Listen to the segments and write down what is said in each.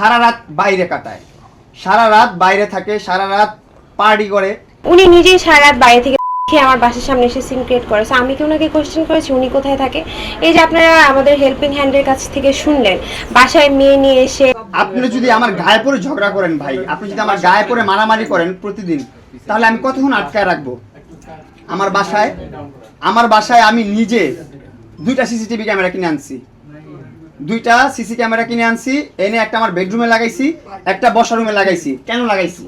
সারা রাত বাইরে কাটায়, সারা রাত বাইরে থাকে, সারা রাত পার্টি করে। উনি নিজেই সারা রাত বাইরে থেকে আমার বাসার সামনে এসে সিন ক্রিয়েট করেছে। আমি কি ওনাকে কোয়েশ্চেন করেছি উনি কোথায় থাকে? এই যে আপনারা আমাদের হেল্পিং হ্যান্ডের কাছ থেকে শুনলেন বাসায় মেয়ে নিয়ে এসে। আপনি যদি আমার গায়ে পড়ে ঝগড়া করেন ভাই, আপনি যদি আমার গায়ে পড়ে মারামারি করেন প্রতিদিন, তাহলে আমি কতক্ষণ আটকায় রাখবো? আমার বাসায় আমি নিজে 2টা সিসিটিভি ক্যামেরা কিনে আনছি, 2টা সিসি ক্যামেরা কিনে আনছি, এনে একটা আমার বেডরুমে লাগাইছি, একটা বসার রুমে লাগাইছি। কেন লাগাইছি?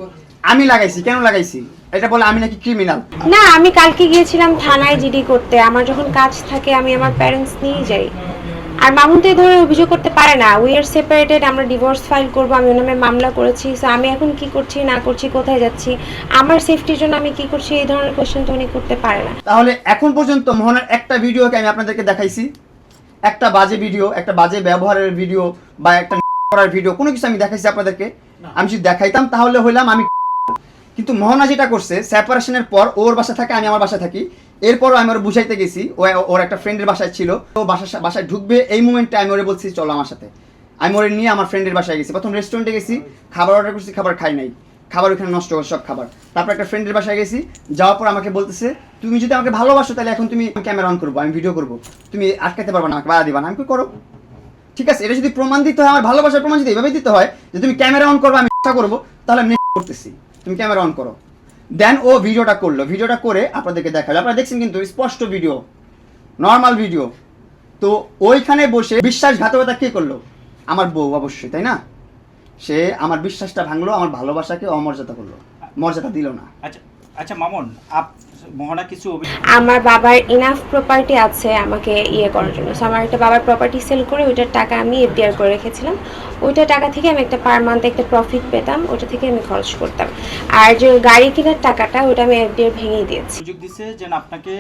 আমি লাগাইছি। কেন লাগাইছি? এটা বলে আমি নাকি ক্রিমিনাল? না, আমি কালকে গিয়েছিলাম থানায় জিডি করতে। আমার যখন কাজ থাকে আমি আমার প্যারেন্টস নিয়ে যাই। আর মামুন তো এই ধরনের অভিযোগ করতে পারে না। উই আর সেপারেটেড, আমরা ডিভোর্স ফাইল করব, আমি ওর নামে মামলা করেছি। সো আমি এখন কি করছি না করছি, কোথায় যাচ্ছি, আমার সেফটির জন্য আমি কি করছি, এই ধরনের কোশ্চেন তো উনি করতে পারে না। তাহলে এখন পর্যন্ত মোহনার একটা ভিডিওকে আমি আপনাদেরকে দেখাইছি? একটা বাজে ভিডিও, একটা বাজে ব্যবহারের ভিডিও বা একটা করার ভিডিও কোনো কিছু আমি দেখাইছি আপনাদেরকে? আমি যদি দেখাইতাম তাহলে হইলাম আমি। কিন্তু মোহনা যেটা করছে, সেপারেশনের পর ওর বাসা থাকে, আমি আমার বাসায় থাকি, এরপরও আমি ওর বুঝাইতে গেছি, ওর একটা ফ্রেন্ডের বাসায় ছিল, ও বাসায় ঢুকবে এই মুমেন্টে আমি ওরে বলছি চলো আমার সাথে। আমি ওরে নিয়ে আমার ফ্রেন্ডের বাসায় গেছি। প্রথম রেস্টুরেন্টে গেছি, খাবার অর্ডার করছি, খাবার খাই নাই, খাবার ওখানে নষ্ট করে সব খাবার। তারপর একটা ফ্রেন্ডের বাসায় গেছি, যাওয়ার পর আমাকে বলতেছে তুমি যদি আমাকে ভালোবাসো তাহলে এখন তুমি ক্যামেরা অন করবো, আমি ভিডিও করবো, তুমি আটকাতে পারবে না, আমাকে বাধা দিবা না। আমি কি করো? ঠিক আছে, এটা যদি প্রমাণ দিতে হয়, আমার ভালোবাসার প্রমাণ যদি এভাবে দিতে হয় যে তুমি ক্যামেরা অন করবো, আমি করবো, তাহলে আমি করতেছি, তুমি ক্যামেরা অন করো। দেন ও ভিডিওটা করলো, ভিডিওটা করে আপনাদেরকে দেখালো, আপনারা দেখছেন কিন্তু স্পষ্ট ভিডিও, নর্মাল ভিডিও। তো ওইখানে বসে বিশ্বাসঘাতকতা কে করলো? আমার বউ অবশ্যই, তাই না? সে আমার বিশ্বাসটা ভাঙলো, আমার ভালোবাসাকে অমর্যাদা করলো, মর্যাদা দিল না। আচ্ছা আচ্ছা মামুন, মোহনা কিছু আমার বাবার ইনাফ প্রপার্টি আছে আমাকে করার জন্য। সো আমার একটা বাবার প্রপার্টি সেল করে ওইটার টাকা আমি এফডিআর করে রেখেছিলাম। ওইটা টাকা থেকে আমি একটা পার মান্থ একটা প্রফিট পেতাম, ওটা থেকে আমি খরচ করতাম। আর যে গাড়ি কেনার টাকাটা ওটা আমি এফডিআর ভেঙে দিয়েছি। সুযোগ দিচ্ছে যে আপনাকে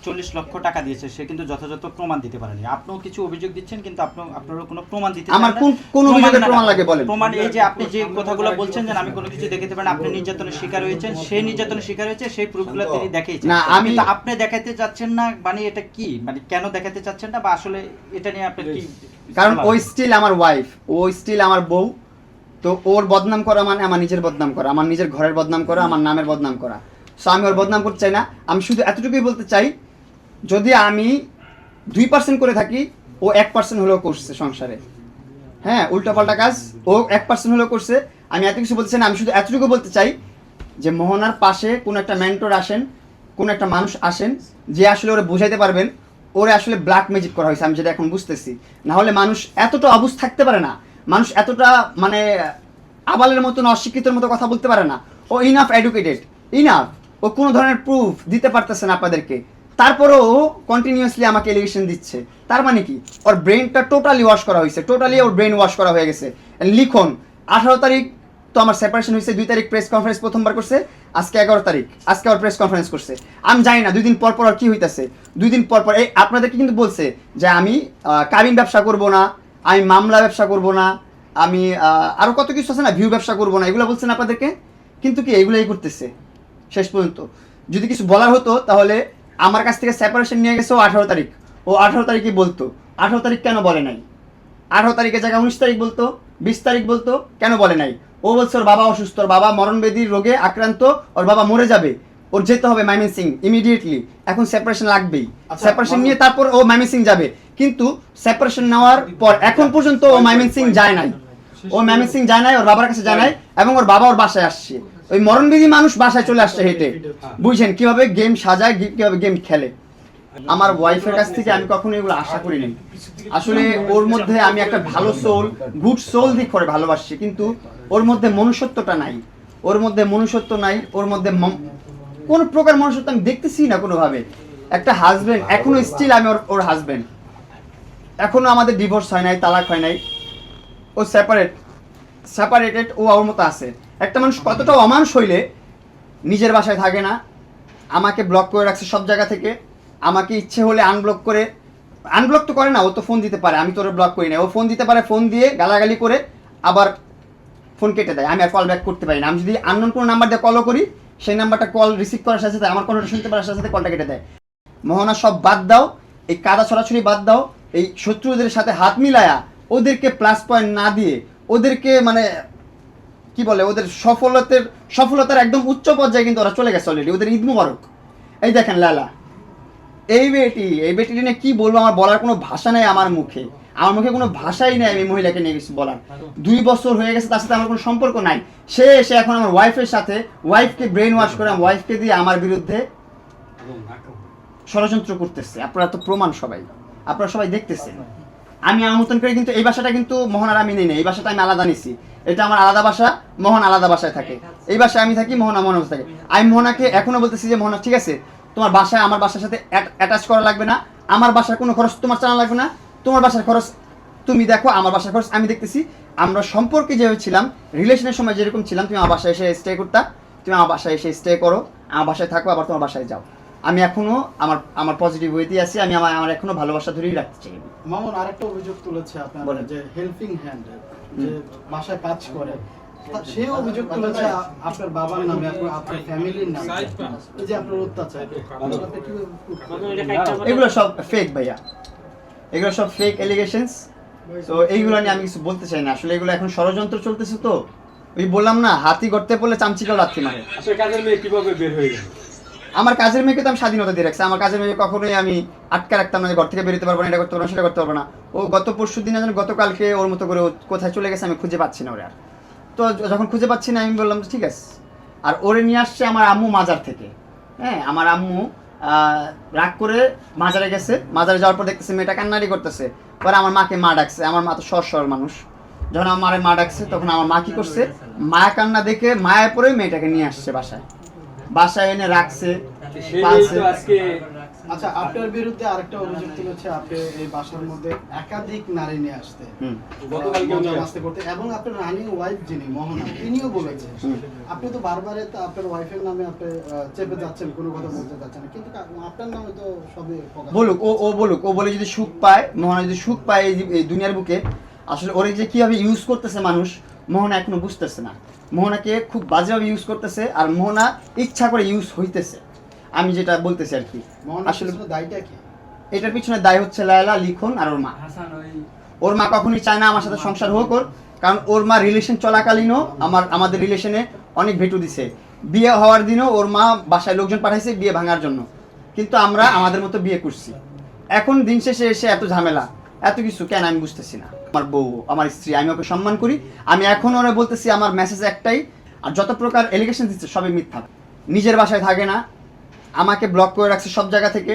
40 লক্ষ টাকা দিয়েছে, সে কিন্তু যথাযথ প্রমাণ দিতে পারেনি। আপনিও কিছু অভিযোগ দিচ্ছেন কিন্তু আপনারও কোনো প্রমাণ দিতে আমার কোন অভিযোগের প্রমাণ লাগে বলেন? প্রমাণ এই যে আপনি যে কথাগুলো বলছেন যে আমি কোনো কিছু দেখাতে পারেন, আপনি নির্যাতনের শিকার হয়েছেন, সেই নির্যাতনের শিকার হয়েছে, সেই প্রুফগুলো তিনি দেখিয়েছেন। না, আমি তো আপনি দেখাতে চাচ্ছেন না, মানে এটা কি, মানে কেন দেখাতে চাচ্ছেন না, বা আসলে এটা নিয়ে আপনি কি? কারণ ওই স্টিল আমার ওয়াইফ, ও স্টিল আমার বউ। তো ওর বদনাম করা মানে আমার নিজের বদনাম করা, আমার নিজের ঘরের বদনাম করা, আমার নামের বদনাম করা। সো আমি ওর বদনাম করতে চাই না। আমি শুধু এতটুকুই বলতে চাই, যদি আমি 2% করে থাকি, ও 1% হলেও করছে সংসারে। হ্যাঁ, উল্টাপাল্টা কাজ ও 1% হলেও করছে। আমি এত কিছু বলতে চাই না, আমি শুধু এতটুকু বলতে চাই যে মোহনার পাশে কোনো একটা মেন্টর আসেন, কোনো একটা মানুষ আসেন যে আসলে ওরা বুঝাইতে পারবেন ওরে আসলে ব্ল্যাক ম্যাজিক করা হয়েছে। আমি যেটা এখন বুঝতেছি, না হলে মানুষ এতটা অবুঝ থাকতে পারে না, মানুষ এতটা মানে আবালের মতন অশিক্ষিতের মতো কথা বলতে পারে না। ও ইনাফ এডুকেটেড, ইনাফ, ও কোনো ধরনের প্রুফ দিতে পারতেছে না আপনাদেরকে, তারপরেও ও কন্টিনিউয়াসলি আমাকে এলিগেশন দিচ্ছে। তার মানে কি? ওর ব্রেনটা টোটালি ওয়াশ করা হয়েছে, টোটালি ওর ব্রেন ওয়াশ করা হয়ে গেছে। লিখন 18 তারিখ তো আমার সেপারেশন হয়েছে, 2 তারিখ প্রেস কনফারেন্স প্রথমবার করছে, আজকে 11 তারিখ, আজকে আবার প্রেস কনফারেন্স করছে। আমি জানি না 2 দিন পর পর আর কি হইতেছে। 2 দিন পর পর এই আপনাদেরকে কিন্তু বলছে যে আমি কাবিন ব্যবসা করব না, আমি মামলা ব্যবসা করব না, আমি আরও কত কিছু আছে না, ভিউ ব্যবসা করব না, এগুলো বলছেন আপনাদেরকে। কিন্তু কি এগুলোই করতেছে শেষ পর্যন্ত। যদি কিছু বলার হতো তাহলে আমার কাছ থেকে সেপারেশন নিয়ে গেছে ও 18 তারিখ, ও 18 তারিখই বলতো। 18 তারিখ কেন বলে নাই? 18 তারিখের জায়গায় 19 তারিখ বলতো, 20 তারিখ বলতো, কেন বলে নাই? ও বলছে ওর বাবা অসুস্থ, ওর বাবা মরণবেদির রোগে আক্রান্ত, ওর বাবা মরে যাবে, ওর যেতে হবে ময়মনসিং ইমিডিয়েটলি, এখন সেপারেশন লাগবেই। সেপারেশন নিয়ে তারপর ও ময়মনসিং যাবে। কিন্তু সেপারেশন নেওয়ার পর এখন পর্যন্ত ও ময়মনসিং যায় নাই, ও ময়মনসিং যায় নাই, ওর বাবার কাছে যায় নাই, এবং ওর বাবা ওর বাসায় আসছে। ওই মরণবেদি মানুষ বাসায় চলে আসছে হেঁটে। বুঝছেন কিভাবে গেম সাজায়, কিভাবে গেম খেলে। আমার ওয়াইফের কাছ থেকে আমি কখনো এগুলো আশা করিনি। আসলে ওর মধ্যে আমি একটা ভালো সোল, গুড সোল দিক করে ভালোবাসছি, কিন্তু ওর মধ্যে মনুষ্যত্বটা নাই, ওর মধ্যে মনুষ্যত্ব নাই, ওর মধ্যে কোন প্রকার মনুষ্যত্ব আমি দেখতেছি না কোনোভাবে। একটা হাজবেন্ড, এখনো স্টিল আমি ওর হাজবেন্ড, এখনো আমাদের ডিভোর্স হয় নাই, তালাক হয় নাই, ও সেপারেটেড, ও ওর মতো আছে। একটা মানুষ কতটা অমানুষ হইলে নিজের বাসায় থাকে না, আমাকে ব্লক করে রাখছে সব জায়গা থেকে, আমাকে ইচ্ছে হলে আনব্লক তো করে না, ও তো ফোন দিতে পারে, আমি তো ওরা ব্লক করি না। ও ফোন দিতে পারে, ফোন দিয়ে গালাগালি করে আবার ফোন কেটে দেয়, আমি আর কল ব্যাক করতে পারি না। আমি যদি আননোন কোনো নাম্বার দিয়ে কলও করি, সেই নাম্বারটা কল রিসিভ করার সাথে সাথে আমার কলটা শুনতে পারার সাথে সাথে কলটা কেটে দেয়। মোহনা সব বাদ দাও, এই কাদা ছড়াছড়ি বাদ দাও, এই শত্রুদের সাথে হাত মিলায়া ওদেরকে প্লাস পয়েন্ট না দিয়ে ওদেরকে মানে কি বলে ওদের সফলতার একদম উচ্চ পর্যায়ে কিন্তু ওরা চলে গেছে অলরেডি। ওদের ঈদ মুবারক। এই দেখেন লালা, এই বেটি নিয়ে কি বলবো, আমার বলার কোনো ভাষা নেই। আমার মুখে কোনো ভাষাই নেই আমি মহিলাকে নিয়ে কিছু বলার। 2 বছর হয়ে গেছে, তার সাথে আমার কোনো সম্পর্ক নাই। সে এসে এখন আমার ওয়াইফকে ব্রেন ওয়াশ করে ওয়াইফকে দিয়ে আমার বিরুদ্ধে ষড়যন্ত্র করতেছে। আপনারা তো প্রমাণ, আপনারা সবাই দেখতেছেন। আমি আমার মতন করে কিন্তু এই বাসাটা কিন্তু মোহন আর আমি নেই না, এই বাসাটা আমি আলাদা নিছি। এটা আমার আলাদা বাসা, মোহন আলাদা বাসায় থাকে। এই বাসায় আমি থাকি, মোহন আমার বাসায় থাকে। আমি মোহনাকে এখনো বলতেছি যে মোহনা ঠিক আছে, তোমার বাসায় আমার বাসার সাথে অ্যাটাচ করা লাগবে না, আমার বাসার কোনো খরচ তোমার চালানো লাগবে না, তোমার বাসার খরচ তুমি দেখো, আমার বাসার খরচ আমি দেখতেছি। আমরা সম্পর্কে যেভাবে ছিলাম, রিলেশনের সময় যেরকম ছিলাম, তুমি আমার বাসায় এসে স্টে করতা, তুমি আমার বাসায় এসে স্টে করো, আমার বাসায় থাকো, আবার তোমার বাসায় যাও। আমি এখনো আমার পজিটিভ ওয়েতেই আছি। আমি আমার এখনো ভালোবাসা ধরেই রাখতে চাই। মামুন আরেকটা অভিযোগ তুলেছে আপনার বলেন। যে হেল্পিং হ্যান্ড, যে বাসায় কাজ করে, সে অভিযোগ তুলেছে আপনার বাবার নামে, আপনার ফ্যামিলির নামে, এই যে আপনার অত্যাচার। আপনি কিভাবে- এগুলো সব ফেক ভাইয়া, এগুলো সব ফেক এলিগেশনস। তো এইগুলো নিয়ে আমি কিছু বলতে চাই না। আসলে এগুলো এখন ষড়যন্ত্র চলতেছে। তো ওই বললাম না, হাতি গড়তে পড়লে চামচিকাও লাথি মারে। আসলে কাজের মেয়ে কিভাবে বের হয়ে গেল? আমার কাজের মেয়েকে তো আমি স্বাধীনতা দিয়ে রাখছি। আমার কাজের মেয়েকে কখনোই আমি আটকে রাখতাম না, যে ঘর থেকে বেরোতে পারবো না, এটা করতে পারবো না, সেটা করতে পারবো না। ও গত পরশু দিন গতকালকে ওর মতো করে ও কোথায় চলে গেছে আমি খুঁজে পাচ্ছি না ওরে আর। তো যখন খুঁজে পাচ্ছি না, আমি বললাম যে ঠিক আছে। আর ওরে নিয়ে আসছে আমার আম্মু মাজার থেকে। হ্যাঁ, আমার আম্মু রাগ করে মাজারে গেছে। মাজারে যাওয়ার পর দেখতেছে মেয়েটা কান্নারি করতেছে। পরে আমার মাকে মা ডাকছে। আমার মা তো সর মানুষ। যখন আমার মা ডাকছে, তখন আমার মা কি করছে, মায়া কান্না দেখে মায়া পরে মেয়েটাকে নিয়ে আসছে বাসায় এনে রাখছে, সেই পালছে। তো আজকে আচ্ছা, আপনার বিরুদ্ধে আরেকটা অভিযোগ তুলেছে, আপনি এই বাসার মধ্যে একাধিক নারী নিয়ে আসতে, গতকালকে মজা উনি মাস্তি করতে, এবং আপনার রানিং ওয়াইফ যিনি মোহনা, তিনিও বলেছেন। আপনি তো বারবারে তো আপনার ওয়াইফের নামে আপনি চেপে যাচ্ছেন, কোনো কথা বলতে যাচ্ছেন না, কিন্তু আপনার নামে তো সবই প্রকাশ। বলুক, ও বলে যদি সুখ পায়, মোহনা যদি সুখ পায় এই দুনিয়ার বুকে, আসলে ওরে যে কিভাবে ইউজ করতেছে মানুষ, মোহনা এখনো বুঝতেছে না। মোহনাকে খুব বাজেভাবে ইউজ করতেছে, আর মোহনা ইচ্ছা করে ইউজ হইতেছে। আমি যেটা বলতেছি আর কি, মোহনার আসলে পিছনে দায়টা কি? এটার পিছনে দায় হচ্ছে লায়লা, লিখন আর ওর মা। ওর মা কখনোই চায় না আমার সাথে সংসার হোক ওর, কারণ ওর মা রিলেশন চলাকালীনও আমাদের রিলেশনে অনেক ভেটু দিছে। বিয়ে হওয়ার দিনও ওর মা বাসায় লোকজন পাঠাইছে বিয়ে ভাঙার জন্য, কিন্তু আমরা আমাদের মতো বিয়ে করছি। এখন দিন শেষে এসে এত ঝামেলা, এত কিছু কেন আমি বুঝতেছি না। আমার বউ, আমার স্ত্রী, আমি ওকে সম্মান করি। আমি এখন ওরা বলতেছি, আমার মেসেজ একটাই, আর যত প্রকার এলিগেশন দিচ্ছে সবই মিথ্যা। নিজের বাসায় থাকে না, আমাকে ব্লক করে রাখছে সব জায়গা থেকে।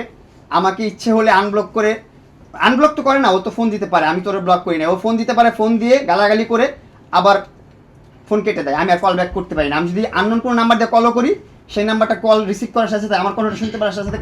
আমাকে ইচ্ছে হলে আনব্লক তো করে না, ও তো ফোন দিতে পারে, আমি তো ওর ব্লক করি না। ও ফোন দিতে পারে, ফোন দিয়ে গালাগালি করে আবার ফোন কেটে দেয়, আমি আর কল ব্যাক করতে পারি না। আমি যদি আননোন কোনো নাম্বার দিয়ে কলও করি, সেই নাম্বারটা কল রিসিভ করার সাথে সাথে আমার কলটা শুনতে পারার সাথে সাথে